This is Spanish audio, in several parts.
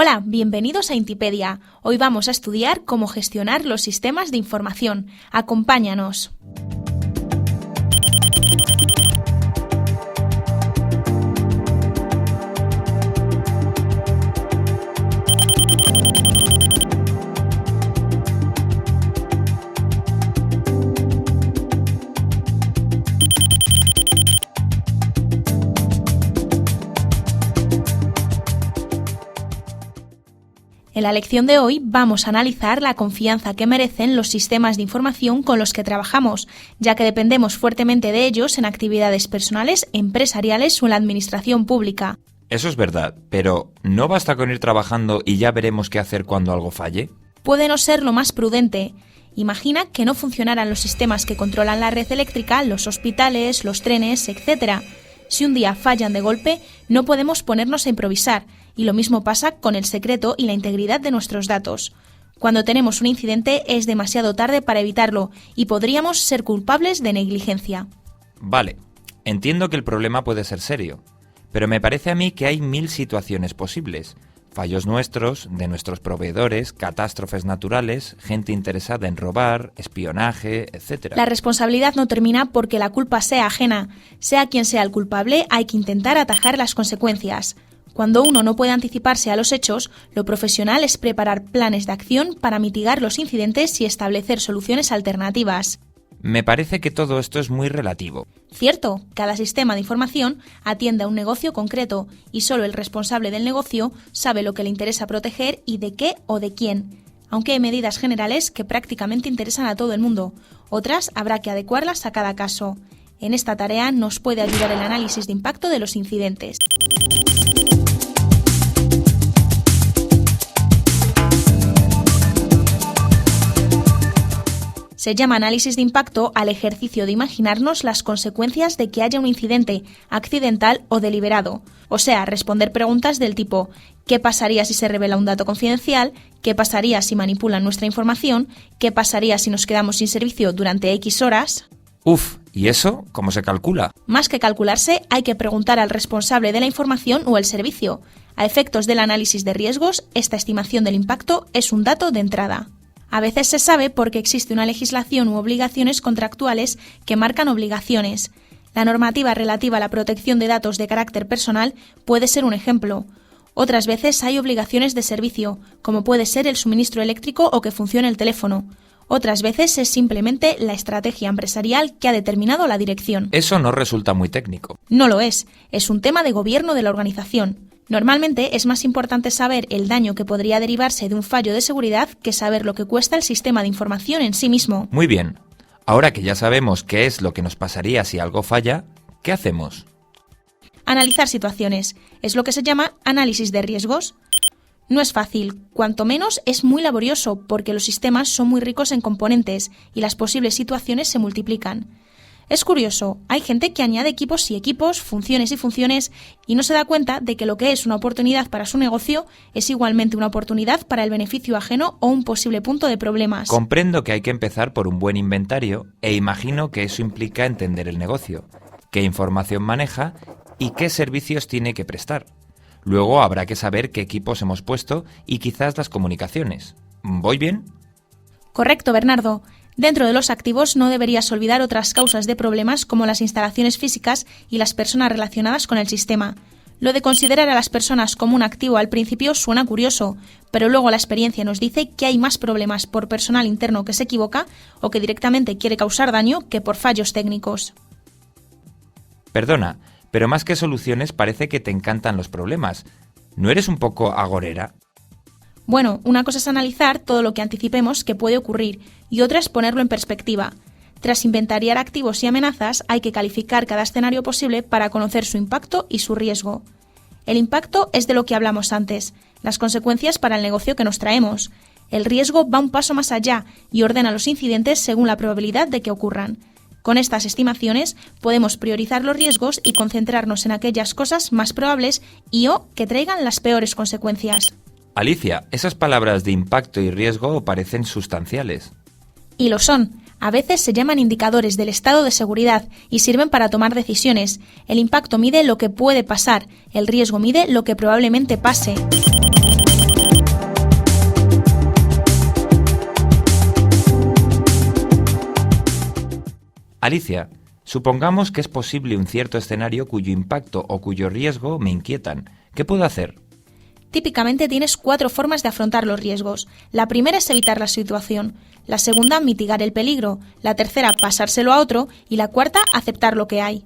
Hola, bienvenidos a Intipedia. Hoy vamos a estudiar cómo gestionar los sistemas de información. Acompáñanos. En la lección de hoy vamos a analizar la confianza que merecen los sistemas de información con los que trabajamos, ya que dependemos fuertemente de ellos en actividades personales, empresariales o en la administración pública. Eso es verdad, pero ¿no basta con ir trabajando y ya veremos qué hacer cuando algo falle? Puede no ser lo más prudente. Imagina que no funcionaran los sistemas que controlan la red eléctrica, los hospitales, los trenes, etc. Si un día fallan de golpe, no podemos ponernos a improvisar, y lo mismo pasa con el secreto y la integridad de nuestros datos. Cuando tenemos un incidente es demasiado tarde para evitarlo y podríamos ser culpables de negligencia. Vale, entiendo que el problema puede ser serio, pero me parece a mí que hay 1000 situaciones posibles. Fallos nuestros, de nuestros proveedores, catástrofes naturales, gente interesada en robar, espionaje, etc. La responsabilidad no termina porque la culpa sea ajena. Sea quien sea el culpable, hay que intentar atajar las consecuencias. Cuando uno no puede anticiparse a los hechos, lo profesional es preparar planes de acción para mitigar los incidentes y establecer soluciones alternativas. Me parece que todo esto es muy relativo. Cierto, cada sistema de información atiende a un negocio concreto y solo el responsable del negocio sabe lo que le interesa proteger y de qué o de quién. Aunque hay medidas generales que prácticamente interesan a todo el mundo, otras habrá que adecuarlas a cada caso. En esta tarea nos puede ayudar el análisis de impacto de los incidentes. Se llama análisis de impacto al ejercicio de imaginarnos las consecuencias de que haya un incidente, accidental o deliberado. O sea, responder preguntas del tipo ¿qué pasaría si se revela un dato confidencial? ¿Qué pasaría si manipulan nuestra información? ¿Qué pasaría si nos quedamos sin servicio durante X horas? ¿Y eso cómo se calcula? Más que calcularse, hay que preguntar al responsable de la información o el servicio. A efectos del análisis de riesgos, esta estimación del impacto es un dato de entrada. A veces se sabe porque existe una legislación u obligaciones contractuales que marcan obligaciones. La normativa relativa a la protección de datos de carácter personal puede ser un ejemplo. Otras veces hay obligaciones de servicio, como puede ser el suministro eléctrico o que funcione el teléfono. Otras veces es simplemente la estrategia empresarial que ha determinado la dirección. Eso no resulta muy técnico. No lo es un tema de gobierno de la organización. Normalmente es más importante saber el daño que podría derivarse de un fallo de seguridad que saber lo que cuesta el sistema de información en sí mismo. Muy bien. Ahora que ya sabemos qué es lo que nos pasaría si algo falla, ¿qué hacemos? Analizar situaciones. Es lo que se llama análisis de riesgos. No es fácil, cuanto menos es muy laborioso porque los sistemas son muy ricos en componentes y las posibles situaciones se multiplican. Es curioso, hay gente que añade equipos y equipos, funciones y funciones, y no se da cuenta de que lo que es una oportunidad para su negocio es igualmente una oportunidad para el beneficio ajeno o un posible punto de problemas. Comprendo que hay que empezar por un buen inventario e imagino que eso implica entender el negocio, qué información maneja y qué servicios tiene que prestar. Luego habrá que saber qué equipos hemos puesto y quizás las comunicaciones. ¿Voy bien? Correcto, Bernardo. Dentro de los activos no deberías olvidar otras causas de problemas como las instalaciones físicas y las personas relacionadas con el sistema. Lo de considerar a las personas como un activo al principio suena curioso, pero luego la experiencia nos dice que hay más problemas por personal interno que se equivoca o que directamente quiere causar daño que por fallos técnicos. Perdona, pero más que soluciones parece que te encantan los problemas. ¿No eres un poco agorera? Bueno, una cosa es analizar todo lo que anticipemos que puede ocurrir y otra es ponerlo en perspectiva. Tras inventariar activos y amenazas, hay que calificar cada escenario posible para conocer su impacto y su riesgo. El impacto es de lo que hablamos antes, las consecuencias para el negocio que nos traemos. El riesgo va un paso más allá y ordena los incidentes según la probabilidad de que ocurran. Con estas estimaciones podemos priorizar los riesgos y concentrarnos en aquellas cosas más probables o que traigan las peores consecuencias. Alicia, esas palabras de impacto y riesgo parecen sustanciales. Y lo son. A veces se llaman indicadores del estado de seguridad y sirven para tomar decisiones. El impacto mide lo que puede pasar, el riesgo mide lo que probablemente pase. Alicia, supongamos que es posible un cierto escenario cuyo impacto o cuyo riesgo me inquietan. ¿Qué puedo hacer? Típicamente tienes 4 formas de afrontar los riesgos. La primera es evitar la situación, la segunda, mitigar el peligro, la tercera, pasárselo a otro y la cuarta, aceptar lo que hay.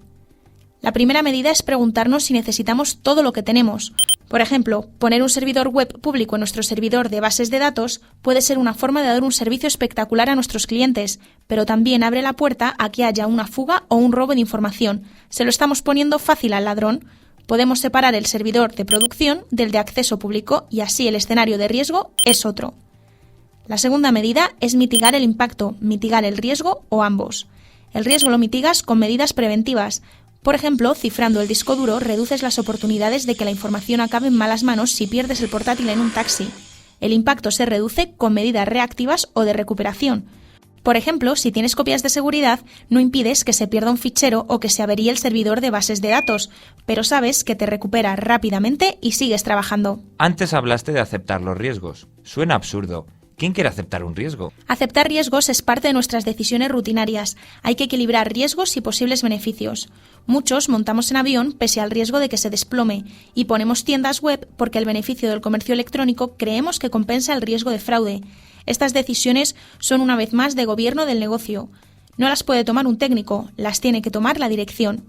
La primera medida es preguntarnos si necesitamos todo lo que tenemos. Por ejemplo, poner un servidor web público en nuestro servidor de bases de datos puede ser una forma de dar un servicio espectacular a nuestros clientes, pero también abre la puerta a que haya una fuga o un robo de información. Se lo estamos poniendo fácil al ladrón. Podemos separar el servidor de producción del de acceso público y así el escenario de riesgo es otro. La segunda medida es mitigar el impacto, mitigar el riesgo o ambos. El riesgo lo mitigas con medidas preventivas. Por ejemplo, cifrando el disco duro reduces las oportunidades de que la información acabe en malas manos si pierdes el portátil en un taxi. El impacto se reduce con medidas reactivas o de recuperación. Por ejemplo, si tienes copias de seguridad, no impides que se pierda un fichero o que se averíe el servidor de bases de datos, pero sabes que te recupera rápidamente y sigues trabajando. Antes hablaste de aceptar los riesgos. Suena absurdo. ¿Quién quiere aceptar un riesgo? Aceptar riesgos es parte de nuestras decisiones rutinarias. Hay que equilibrar riesgos y posibles beneficios. Muchos montamos en avión pese al riesgo de que se desplome y ponemos tiendas web porque el beneficio del comercio electrónico creemos que compensa el riesgo de fraude. Estas decisiones son una vez más de gobierno del negocio. No las puede tomar un técnico, las tiene que tomar la dirección.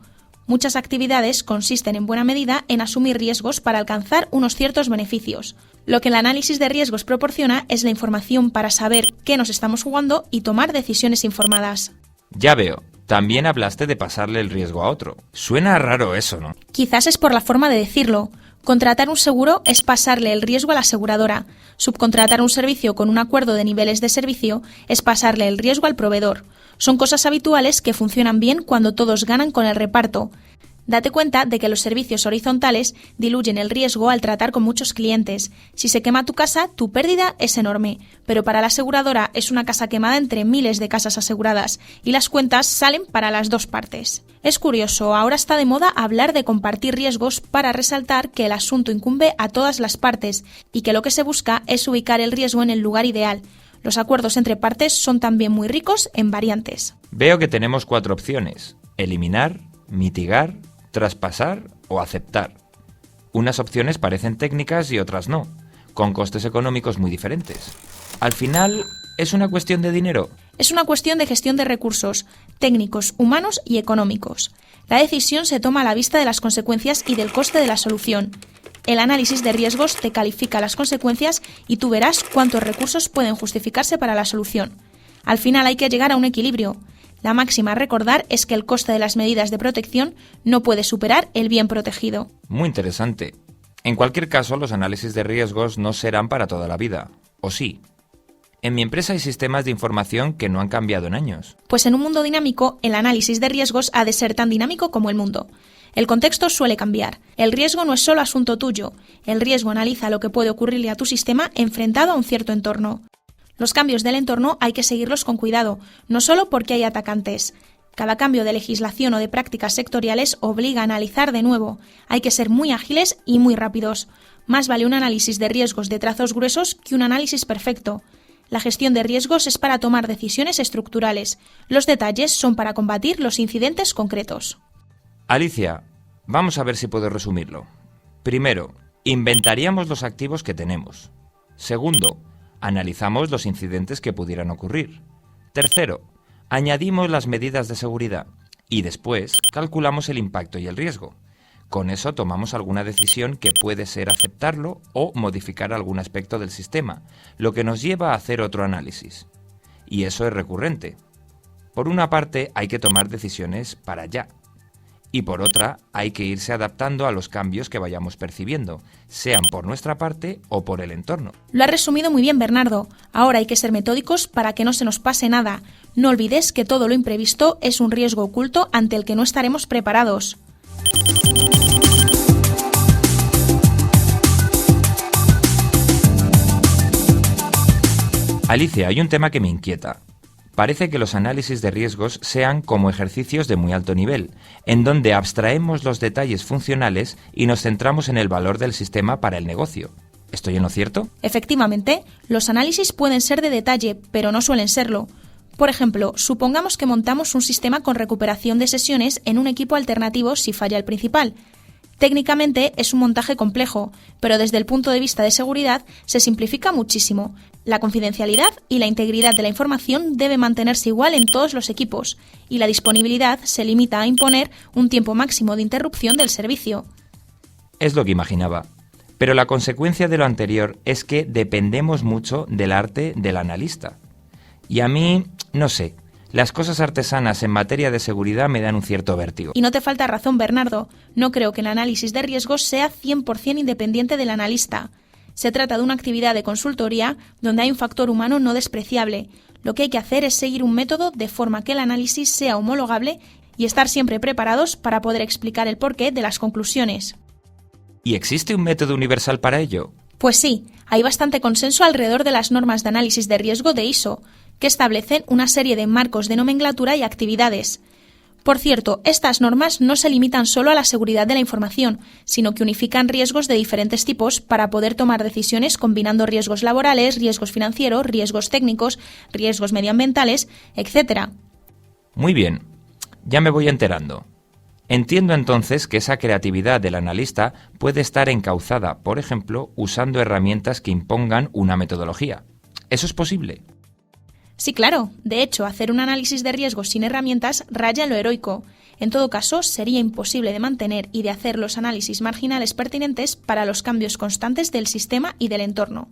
Muchas actividades consisten en buena medida en asumir riesgos para alcanzar unos ciertos beneficios. Lo que el análisis de riesgos proporciona es la información para saber qué nos estamos jugando y tomar decisiones informadas. Ya veo. También hablaste de pasarle el riesgo a otro. Suena raro eso, ¿no? Quizás es por la forma de decirlo. Contratar un seguro es pasarle el riesgo a la aseguradora. Subcontratar un servicio con un acuerdo de niveles de servicio es pasarle el riesgo al proveedor. Son cosas habituales que funcionan bien cuando todos ganan con el reparto. Date cuenta de que los servicios horizontales diluyen el riesgo al tratar con muchos clientes. Si se quema tu casa, tu pérdida es enorme, pero para la aseguradora es una casa quemada entre miles de casas aseguradas y las cuentas salen para las dos partes. Es curioso, ahora está de moda hablar de compartir riesgos para resaltar que el asunto incumbe a todas las partes y que lo que se busca es ubicar el riesgo en el lugar ideal. Los acuerdos entre partes son también muy ricos en variantes. Veo que tenemos 4 opciones: eliminar, mitigar, traspasar o aceptar. Unas opciones parecen técnicas y otras no, con costes económicos muy diferentes. Al final, ¿es una cuestión de dinero? Es una cuestión de gestión de recursos, técnicos, humanos y económicos. La decisión se toma a la vista de las consecuencias y del coste de la solución. El análisis de riesgos te califica las consecuencias y tú verás cuántos recursos pueden justificarse para la solución. Al final hay que llegar a un equilibrio. La máxima a recordar es que el coste de las medidas de protección no puede superar el bien protegido. Muy interesante. En cualquier caso, los análisis de riesgos no serán para toda la vida, ¿o sí? En mi empresa hay sistemas de información que no han cambiado en años. Pues en un mundo dinámico, el análisis de riesgos ha de ser tan dinámico como el mundo. El contexto suele cambiar. El riesgo no es solo asunto tuyo. El riesgo analiza lo que puede ocurrirle a tu sistema enfrentado a un cierto entorno. Los cambios del entorno hay que seguirlos con cuidado, no solo porque hay atacantes. Cada cambio de legislación o de prácticas sectoriales obliga a analizar de nuevo. Hay que ser muy ágiles y muy rápidos. Más vale un análisis de riesgos de trazos gruesos que un análisis perfecto. La gestión de riesgos es para tomar decisiones estructurales. Los detalles son para combatir los incidentes concretos. Alicia, vamos a ver si puedo resumirlo. Primero, inventaríamos los activos que tenemos. Segundo, analizamos los incidentes que pudieran ocurrir. Tercero, añadimos las medidas de seguridad. Y después, calculamos el impacto y el riesgo. Con eso tomamos alguna decisión que puede ser aceptarlo o modificar algún aspecto del sistema, lo que nos lleva a hacer otro análisis. Y eso es recurrente. Por una parte, hay que tomar decisiones para ya. Y por otra, hay que irse adaptando a los cambios que vayamos percibiendo, sean por nuestra parte o por el entorno. Lo has resumido muy bien, Bernardo. Ahora hay que ser metódicos para que no se nos pase nada. No olvides que todo lo imprevisto es un riesgo oculto ante el que no estaremos preparados. Alicia, hay un tema que me inquieta. Parece que los análisis de riesgos sean como ejercicios de muy alto nivel, en donde abstraemos los detalles funcionales y nos centramos en el valor del sistema para el negocio. ¿Estoy en lo cierto? Efectivamente, los análisis pueden ser de detalle, pero no suelen serlo. Por ejemplo, supongamos que montamos un sistema con recuperación de sesiones en un equipo alternativo si falla el principal. Técnicamente es un montaje complejo, pero desde el punto de vista de seguridad se simplifica muchísimo. La confidencialidad y la integridad de la información debe mantenerse igual en todos los equipos, y la disponibilidad se limita a imponer un tiempo máximo de interrupción del servicio. Es lo que imaginaba. Pero la consecuencia de lo anterior es que dependemos mucho del arte del analista. Y a mí, no sé, las cosas artesanas en materia de seguridad me dan un cierto vértigo. Y no te falta razón, Bernardo. No creo que el análisis de riesgos sea 100% independiente del analista. Se trata de una actividad de consultoría donde hay un factor humano no despreciable. Lo que hay que hacer es seguir un método de forma que el análisis sea homologable y estar siempre preparados para poder explicar el porqué de las conclusiones. ¿Y existe un método universal para ello? Pues sí, hay bastante consenso alrededor de las normas de análisis de riesgo de ISO, que establecen una serie de marcos de nomenclatura y actividades. Por cierto, estas normas no se limitan solo a la seguridad de la información, sino que unifican riesgos de diferentes tipos para poder tomar decisiones combinando riesgos laborales, riesgos financieros, riesgos técnicos, riesgos medioambientales, etc. Muy bien, ya me voy enterando. Entiendo entonces que esa creatividad del analista puede estar encauzada, por ejemplo, usando herramientas que impongan una metodología. ¿Eso es posible? Sí, claro. De hecho, hacer un análisis de riesgos sin herramientas raya en lo heroico. En todo caso, sería imposible de mantener y de hacer los análisis marginales pertinentes para los cambios constantes del sistema y del entorno.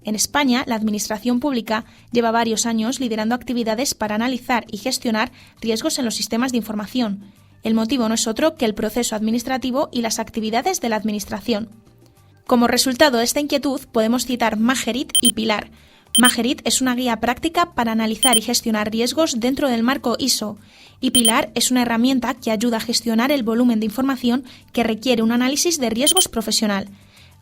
En España, la Administración Pública lleva varios años liderando actividades para analizar y gestionar riesgos en los sistemas de información. El motivo no es otro que el proceso administrativo y las actividades de la Administración. Como resultado de esta inquietud, podemos citar Magerit y Pilar. Magerit es una guía práctica para analizar y gestionar riesgos dentro del marco ISO, y Pilar es una herramienta que ayuda a gestionar el volumen de información que requiere un análisis de riesgos profesional.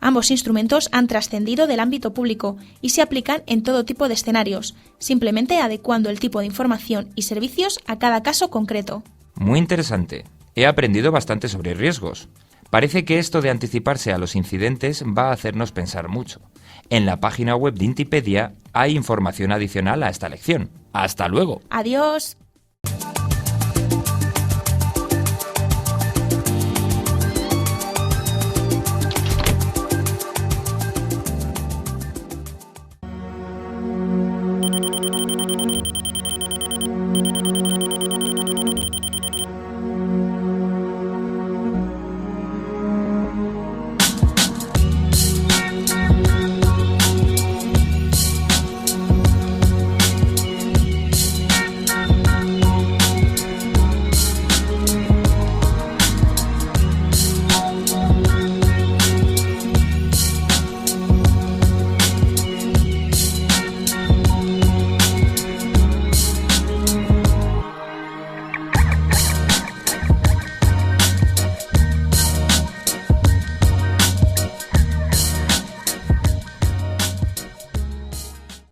Ambos instrumentos han trascendido del ámbito público y se aplican en todo tipo de escenarios, simplemente adecuando el tipo de información y servicios a cada caso concreto. Muy interesante. He aprendido bastante sobre riesgos. Parece que esto de anticiparse a los incidentes va a hacernos pensar mucho. En la página web de Intipedia hay información adicional a esta lección. ¡Hasta luego! ¡Adiós!